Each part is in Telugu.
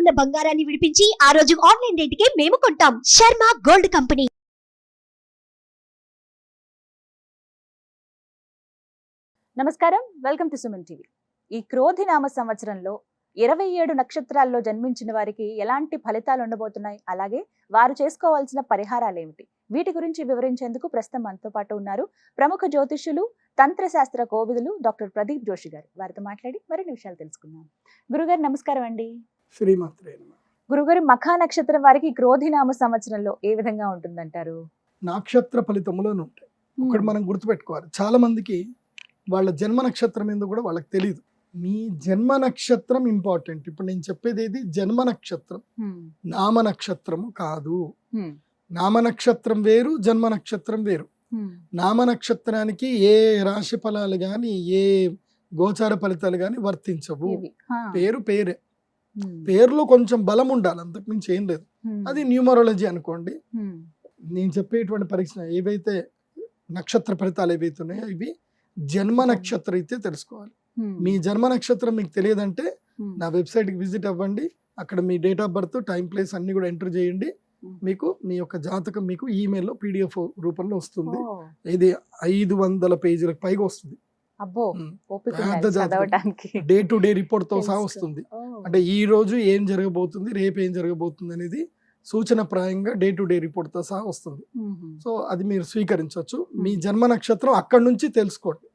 ఉన్న బంగారాన్ని విడిపించి ఆ రోజు ఆన్లైన్ రేటుకే మేము కొంటాం. Sharma gold company. నమస్కారం, వెల్కమ్ టు సుమన్ టీవీ. ఈ క్రోధి నామ సంవత్సరంలో 27 నక్షత్రాల్లో జన్మించిన వారికి ఎలాంటి ఫలితాలు ఉండబోతున్నాయి, అలాగే వారు చేసుకోవాల్సిన పరిహారాలు ఏమిటి, వీటి గురించి వివరించేందుకు ప్రస్తుతం మనతో పాటు ఉన్నారు ప్రముఖ జ్యోతిష్యులు, తంత్రశాస్త్ర కోవిదులు డాక్టర్ ప్రదీప్ జోషి గారు. వారితో మాట్లాడి మరిన్ని విషయాలు తెలుసుకుందాం. గురుగారు నమస్కారం అండి. శ్రీమాత్రే నమః. గురుగారు, మఖా నక్షత్రం వారికి క్రోధి నామ సంవత్సరంలో ఏ విధంగా ఉంటుందంటారు? నక్షత్ర ఫలితములను ఉంటాయి. ఒకటి మనం గుర్తుపెట్టుకోవాలి, చాలా మందికి వాళ్ళ జన్మ నక్షత్రం ఏందో కూడా వాళ్ళకి తెలియదు. మీ జన్మ నక్షత్రం ఇంపార్టెంట్. ఇప్పుడు నేను చెప్పేది ఏది జన్మ నక్షత్రం, నామ నక్షత్రము కాదు. నామ నక్షత్రం వేరు, జన్మ నక్షత్రం వేరు. నామ నక్షత్రానికి ఏ రాశి ఫలాలు గాని ఏ గోచార ఫలితాలు గాని వర్తించవు. పేరు పేరే, పేరులో కొంచెం బలం ఉండాలి, అంతకు మించి ఏం లేదు. అది న్యూమరాలజీ అనుకోండి. నేను చెప్పేటువంటి పరీక్ష ఏవైతే నక్షత్ర ఫలితాలు ఏవైతే ఉన్నాయో ఇవి జన్మ నక్షత్రం అయితే తెలుసుకోవాలి. మీ జన్మ నక్షత్రం మీకు తెలియదంటే నా వెబ్సైట్కి విజిట్ అవ్వండి. అక్కడ మీ date of birth, time, place అన్ని కూడా ఎంటర్ చేయండి. మీకు మీ యొక్క జాతకం మీకు ఈమెయిల్లో PDF రూపంలో వస్తుంది. ఇది 500 పేజీలకు పైగా వస్తుంది. డే టు డే రిపోర్ట్ తో సహా వస్తుంది. అంటే ఈ రోజు ఏం జరగబోతుంది, రేపు ఏం జరగబోతుంది అనేది సూచన ప్రాయంగా డే టు డే రిపోర్ట్ తో సహా వస్తుంది. సో అది మీరు స్వీకరించవచ్చు. మీ జన్మ నక్షత్రం అక్కడి నుంచి తెలుసుకోండి.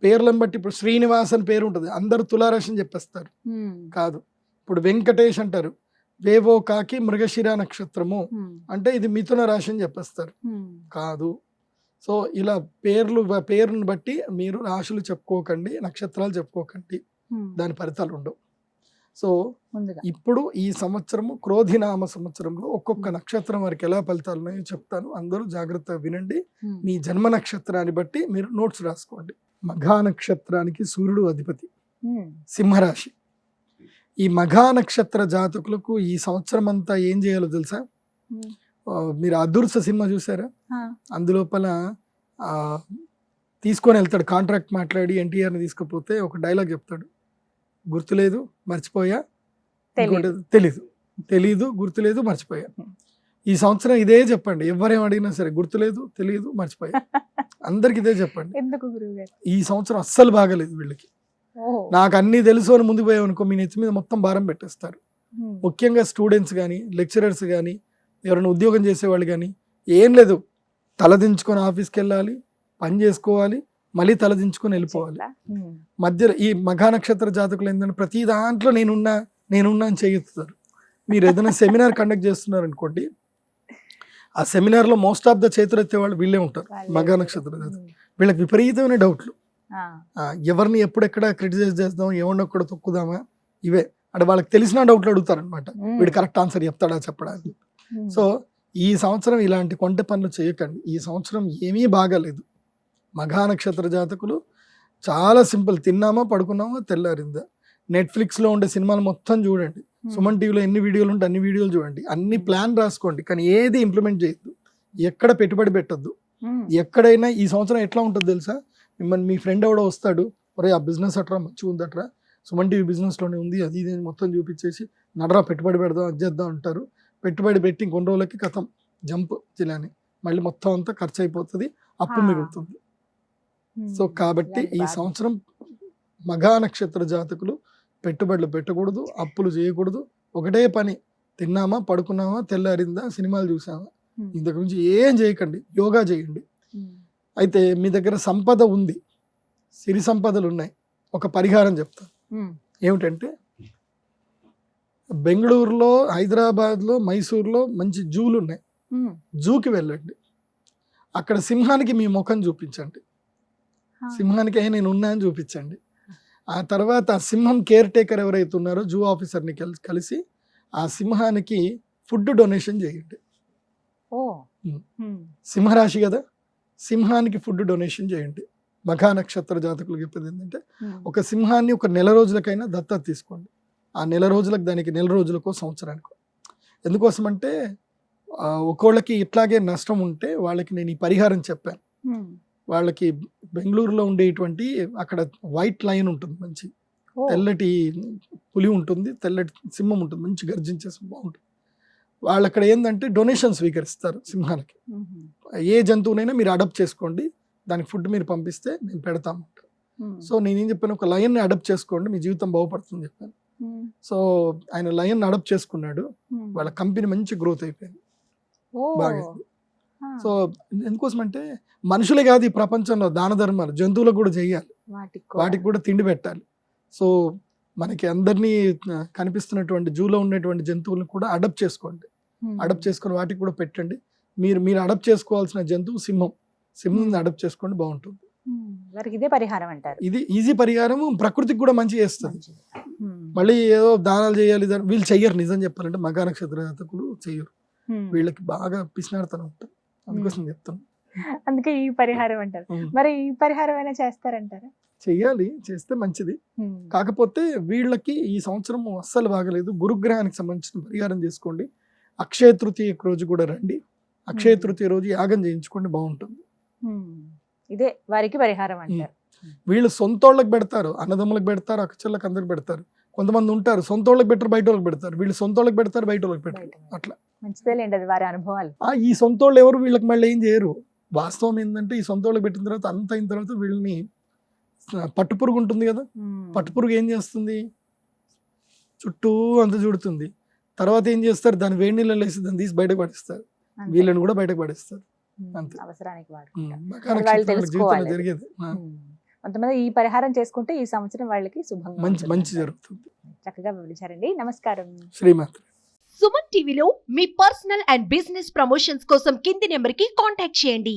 పేర్లను బట్టి ఇప్పుడు శ్రీనివాస్ అని పేరు ఉంటుంది, అందరు తులారాశి అని చెప్పేస్తారు. కాదు. ఇప్పుడు వెంకటేష్ అంటారు, వేవో కాకి మృగశిర నక్షత్రము అంటే ఇది మిథున రాశి అని చెప్పేస్తారు. కాదు. సో ఇలా పేరును బట్టి మీరు రాశులు చెప్పుకోకండి, నక్షత్రాలు చెప్పుకోకండి, దాని ఫలితాలు ఉండవు. సో ఇప్పుడు ఈ సంవత్సరము క్రోధినామ సంవత్సరంలో ఒక్కొక్క నక్షత్రం వారికి ఎలా ఫలితాలు ఉన్నాయో చెప్తాను. అందరూ జాగ్రత్తగా వినండి. మీ జన్మ నక్షత్రాన్ని బట్టి మీరు నోట్స్ రాసుకోండి. మఘా నక్షత్రానికి సూర్యుడు అధిపతి, సింహరాశి. ఈ మఘా నక్షత్ర జాతకులకు ఈ సంవత్సరం అంతా ఏం చేయాలో తెలుసా? మీరు అదుర్స సినిమా చూసారా? అందులోపల తీసుకొని వెళ్తాడు, కాంట్రాక్ట్ మాట్లాడి NTRని తీసుకుపోతే ఒక డైలాగ్ చెప్తాడు, గుర్తులేదు, మర్చిపోయా, తెలీదు, గుర్తులేదు, మర్చిపోయా. ఈ సంవత్సరం ఇదే చెప్పండి. ఎవరేం అడిగినా సరే గుర్తులేదు, తెలియదు, మర్చిపోయా, అందరికి ఇదే చెప్పండి. ఈ సంవత్సరం అస్సలు బాగలేదు వీళ్ళకి. నాకు అన్ని తెలుసు అని ముందుకు పోయామనుకో మీ నెత్తి మీద మొత్తం భారం పెట్టేస్తారు. ముఖ్యంగా స్టూడెంట్స్ కానీ, లెక్చరర్స్ కానీ, ఎవరైనా ఉద్యోగం చేసేవాళ్ళు కానీ, ఏం లేదు, తలదించుకొని ఆఫీస్కి వెళ్ళాలి, పని చేసుకోవాలి, మళ్ళీ తలదించుకొని వెళ్ళిపోవాలి. మధ్యలో ఈ మఘా నక్షత్ర జాతకులు ఏంటంటే ప్రతి దాంట్లో నేనున్నా అని చేయిస్తారు. మీరు ఏదైనా సెమినార్ కండక్ట్ చేస్తున్నారు అనుకోండి, ఆ సెమినార్లో మోస్ట్ ఆఫ్ ద చేతులు ఎత్తే వాళ్ళు వీళ్ళే ఉంటారు. మఘా నక్షత్ర జాతకులు వీళ్ళకి విపరీతమైన డౌట్లు. ఎవరిని ఎప్పుడెక్కడ క్రిటిసైజ్ చేద్దాం, ఎవరిని ఎక్కడ తొక్కుదామా, ఇవే అంటే వాళ్ళకి తెలిసిన డౌట్లు అడుగుతారు అనమాట. వీడు కరెక్ట్ ఆన్సర్ చెప్తాడా చెప్పడానికి. సో ఈ సంవత్సరం ఇలాంటి కొంటె పనులు చేయకండి. ఈ సంవత్సరం ఏమీ బాగాలేదు. మఘా నక్షత్ర జాతకులు చాలా సింపుల్, తిన్నామా పడుకున్నామా తెల్లారిందా. నెట్ఫ్లిక్స్లో ఉండే సినిమాలు మొత్తం చూడండి, సుమన్ టీవీలో ఎన్ని వీడియోలు ఉంటే అన్ని వీడియోలు చూడండి, అన్ని ప్లాన్ రాసుకోండి, కానీ ఏది ఇంప్లిమెంట్ చేయొద్దు, ఎక్కడ పెట్టుబడి పెట్టద్దు. ఎక్కడైనా ఈ సంవత్సరం ఎట్లా ఉంటుంది తెలుసా? మిమ్మల్ని మీ ఫ్రెండ్ ఎవడో వస్తాడు, ఒరే ఆ బిజినెస్ అట్రా మంచిగా ఉందట్రా, సుమన్ టీవీ బిజినెస్లోనే ఉంది, అది ఇది మొత్తం చూపించేసి నడరా పెట్టుబడి పెడదాం, అది చేద్దాం అంటారు. పెట్టుబడి పెట్టి కొన్ని రోజులకి కథం జంప్ జిల్లాని మళ్ళీ మొత్తం అంతా ఖర్చు అయిపోతుంది, అప్పు మిగులుతుంది. సో కాబట్టి ఈ సంవత్సరం మఘా నక్షత్ర జాతకులు పెట్టుబడులు పెట్టకూడదు, అప్పులు చేయకూడదు. ఒకటే పని, తిన్నామా పడుకున్నామా తెల్లారిందా సినిమాలు చూసామా, ఇంతకు మించి ఏం చేయకండి. యోగా చేయండి. అయితే మీ దగ్గర సంపద ఉంది, సిరి సంపదలు ఉన్నాయి, ఒక పరిహారం చెప్తాను. ఏమిటంటే బెంగళూరులో, హైదరాబాద్లో, మైసూర్లో మంచి జూలు ఉన్నాయి. జూకి వెళ్ళండి, అక్కడ సింహానికి మీ ముఖం చూపించండి, సింహానికి నేను ఉన్నా అని చూపించండి. ఆ తర్వాత ఆ సింహం కేర్ టేకర్ ఎవరైతే ఉన్నారో జూ ఆఫీసర్ని కలిసి ఆ సింహానికి ఫుడ్ డొనేషన్ చేయండి. సింహరాశి కదా, సింహానికి ఫుడ్ డొనేషన్ చేయండి. మఘా నక్షత్ర జాతకులకు చెప్పేది ఏంటంటే ఒక సింహాన్ని ఒక నెల రోజులకైనా దత్తత తీసుకోండి. ఆ నెల రోజులకు, దానికి నెల రోజులకో సంవత్సరానికో. ఎందుకోసం అంటే ఒక్కోళ్ళకి ఇట్లాగే నష్టం ఉంటే వాళ్ళకి నేను ఈ పరిహారం చెప్పాను. వాళ్ళకి బెంగళూరులో ఉండేటువంటి అక్కడ వైట్ లైన్ ఉంటుంది, మంచి ఓ. తెల్లటి పులి ఉంటుంది, తెల్లటి సింహం ఉంటుంది, మంచి గర్జించే బాగుంటుంది. వాళ్ళు అక్కడ ఏంటంటే డొనేషన్ స్వీకరిస్తారు సింహాలకి. మ్మ్. ఏ జంతువునైనా మీరు అడాప్ట్ చేసుకోండి, దానికి ఫుడ్ మీరు పంపిస్తే మేము పెడతాము. మ్మ్. సో నేనేం చెప్పాను, ఒక లయన్ని అడాప్ట్ చేసుకోండి, మీ జీవితం బాగుపడుతుంది చెప్పాను. మ్మ్. సో ఆయన లయన్ అడాప్ట్ చేసుకున్నాడు, మ్మ్. వాళ్ళ కంపెనీ మంచి గ్రోత్ అయిపోయింది ఓ. బాగా. ఆ. సో ఎందుకోసం అంటే మనుషులే కాదు ఈ ప్రపంచంలో దాన ధర్మాలు జంతువులకు కూడా చేయాలి, వాటికి కూడా తిండి పెట్టాలి. సో మనకి అందరినీ కనిపిస్తున్నటువంటి జూలో ఉన్నటువంటి జంతువులను కూడా అడాప్ట్ చేసుకోండి, మ్మ్. అడాప్ట్ చేసుకొని వాటికి కూడా పెట్టండి. మీరు అడాప్ట్ చేసుకోవాల్సిన జంతువు సింహం అడాప్ట్ చేసుకోండి, బాగుంటుంది. మ్మ్. వారికి ఇదే పరిహారం అంటారు. ఇది ఈజీ పరిహారం, ప్రకృతికి కూడా మంచి చేస్తుంది. మంచిది. మ్మ్. మళ్ళీ ఏదో దానాలు చేయాలి వీళ్ళు చెయ్యరు, నిజం చెప్పాలంటే మగా నక్షత్ర జాతకులు చెయ్యరు, మ్మ్. వీళ్ళకి బాగా పిసినాడుతనం ఉంటుంది, అందుకోసం చెప్తాను. అందుకే ఈ పరిహారం అంటారు. మరి ఈ పరిహారం అయినా చేస్తారంటారా? చెయ్యాలి, చేస్తే మంచిది. మ్మ్. కాకపోతే వీళ్ళకి ఈ సంవత్సరం అస్సలు బాగలేదు. గురుగ్రహానికి సంబంధించిన పరిహారం చేసుకోండి. అక్షయ తృతీయ రోజు కూడా రండి, అక్షయ తృతీయ రోజు యాగం చేయించుకోండి, బాగుంటుంది. మ్మ్. ఇదే వారికి పరిహారం అంటారు. వీళ్ళు సొంతోళ్ళకి పెడతారు, అన్నదమ్ములకు పెడతారు, అక్కచెళ్ళకి అందరికి పెడతారు. కొంతమంది ఉంటారు సొంతోళ్ళకి పెట్టరు, బయట వాళ్ళకి పెడతారు. వీళ్ళు సొంతోళ్ళకి పెడతారు, బయట వాళ్ళకి పెట్టరు. బయట అట్లా మంచిదేలేండి, అది వారి అనుభవాలు. ఈ సొంతోళ్ళు ఎవరు వీళ్ళకి మళ్ళీ ఏం చేయరు. వాస్తవం ఏంటంటే ఈ సొంతోళ్ళకి పెట్టిన తర్వాత అంత అయిన తర్వాత వీళ్ళని పట్టుపురుగు ఉంటుంది కదా, మ్మ్. పట్టుపురుగు ఏం చేస్తుంది, చుట్టూ అంత చుడుతుంది. తర్వాత ఏం చేస్తారు, దాని వేడి నీళ్ళలో వేసి దాన్ని తీసి బయటకు పడేస్తారు, అంతే. వీళ్ళని కూడా బయటకు పడేస్తారు. మ్మ్. అంతే. అవసరానికి వాడుకుంటారు. మకా వాళ్ళు నక్షత్రాల తెలుసుకోవాలి. జీవితంలో జరిగేది మ్మ్. కొంతమంది ఈ పరిహారం చేసుకుంటే ఈ సంవత్సరం వాళ్ళకి శుభంగా మంచి ఉంటుంది. జరుగుతుంది. చక్కగా వివరించారండి. నమస్కారం. శ్రీమాత్రి. సుమన్ టీవీలో మీ పర్సనల్ అండ్ బిజినెస్ ప్రమోషన్స్ కోసం కింది నెంబర్ కి కాంటాక్ట్ చేయండి.